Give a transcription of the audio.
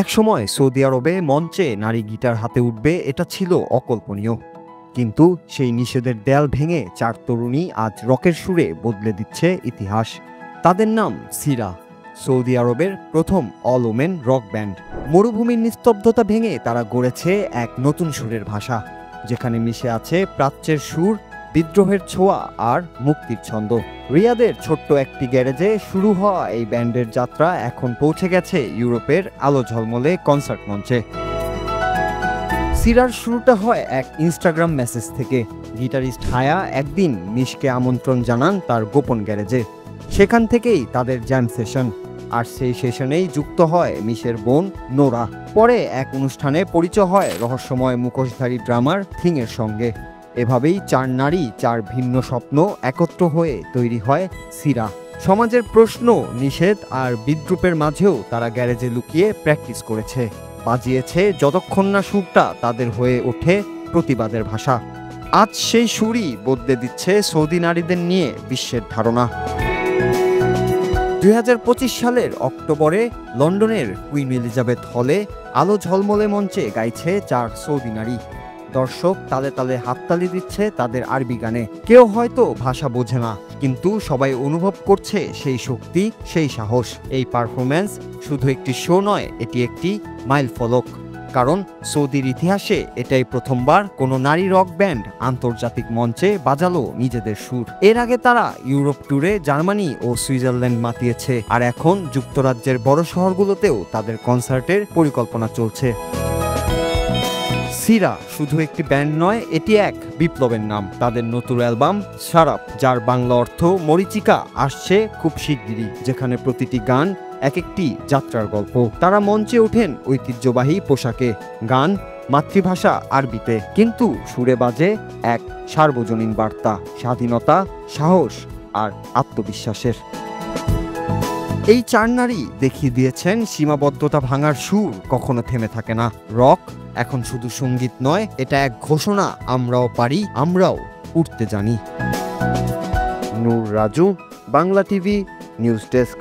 একসময় সৌদি আরবে মঞ্চে নারী গিটার হাতে উঠবে এটা ছিল অকল্পনীয়। কিন্তু সেই নিষেধের দেয়াল ভেঙে 4 তরুণী আজ রকের সুরে বদলে দিচ্ছে ইতিহাস। তাদের নাম সিরা, সৌদি আরবের প্রথম অল ওমেন রক ব্যান্ড। মরুভূমির নিস্তব্ধতা ভেঙে তারা গড়েছে এক নতুন সুরের ভাষা, যেখানে মিশে আছে প্রাচ্যের সুর, বিদ্রোহের ছোঁয়া আর মুক্তির ছন্দ। রিয়াদের ছোট্ট একটি গ্যারেজে শুরু হওয়া এই ব্যান্ডের যাত্রা এখন পৌঁছে গেছে ইউরোপের আলো ঝলমলে কনসার্ট মঞ্চে। সিরার শুরুটা হয় এক ইনস্টাগ্রাম মেসেজ থেকে। গিটারিস্ট হায়া একদিন মিশকে আমন্ত্রণ জানান তার গোপন গ্যারেজে। সেখান থেকেই তাদের জ্যাম সেশন, আর সেই সেশনেই যুক্ত হয় মিশের বোন নোরা। পরে এক অনুষ্ঠানে পরিচয় হয় রহস্যময় মুখোশধারী ড্রামার থিংয়ের সঙ্গে। এভাবেই 4 নারী 4 ভিন্ন স্বপ্ন একত্র হয়ে তৈরি হয় সিরা। সমাজের প্রশ্ন, নিষেধ আর বিদ্রূপের মাঝেও তারা গ্যারেজে লুকিয়ে প্র্যাকটিস করেছে, বাজিয়েছে যতক্ষণ না সুরটা তাদের হয়ে ওঠে প্রতিবাদের ভাষা। আজ সেই সুরই বদলে দিচ্ছে সৌদি নারীদের নিয়ে বিশ্বের ধারণা। 2025 সালের অক্টোবরে লন্ডনের কুইন এলিজাবেথ হলে আলো ঝলমলে মঞ্চে গাইছে 4 সৌদি নারী। দর্শক তালে তালে হাততালি দিচ্ছে তাদের আরবি গানে। কেউ হয়তো ভাষা বোঝে না, কিন্তু সবাই অনুভব করছে সেই শক্তি, সেই সাহস। এই পারফরম্যান্স শুধু একটি শো নয়, এটি একটি মাইলফলক। কারণ সৌদির ইতিহাসে এটাই প্রথমবার কোনো নারী রক ব্যান্ড আন্তর্জাতিক মঞ্চে বাজালো নিজেদের সুর। এর আগে তারা ইউরোপ ট্যুরে জার্মানি ও সুইজারল্যান্ড মাতিয়েছে, আর এখন যুক্তরাজ্যের বড় শহরগুলোতেও তাদের কনসার্টের পরিকল্পনা চলছে। সিরা শুধু একটি ব্যান্ড নয়, এটি এক বিপ্লবের নাম। তাদের নতুন অ্যালবাম শারাপ, যার বাংলা অর্থ মরীচিকা, আসছে খুব শিগগিরই, যেখানে প্রতিটি গান এক একটি যাত্রার গল্প। তারা মঞ্চে ওঠেন ঐতিহ্যবাহী পোশাকে, গান মাতৃভাষা আরবিতে, কিন্তু সুরে বাজে এক সার্বজনীন বার্তা, স্বাধীনতা, সাহস আর আত্মবিশ্বাসের। এই 4 নারী দেখিয়ে দিয়েছেন সীমাবদ্ধতা ভাঙার সুর কখনো থেমে থাকে না। রক এখন শুধু সঙ্গীত নয়, এটা এক ঘোষণা, আমরাও পারি, আমরাও উঠতে জানি। Noor Raju, Bangla TV news desk.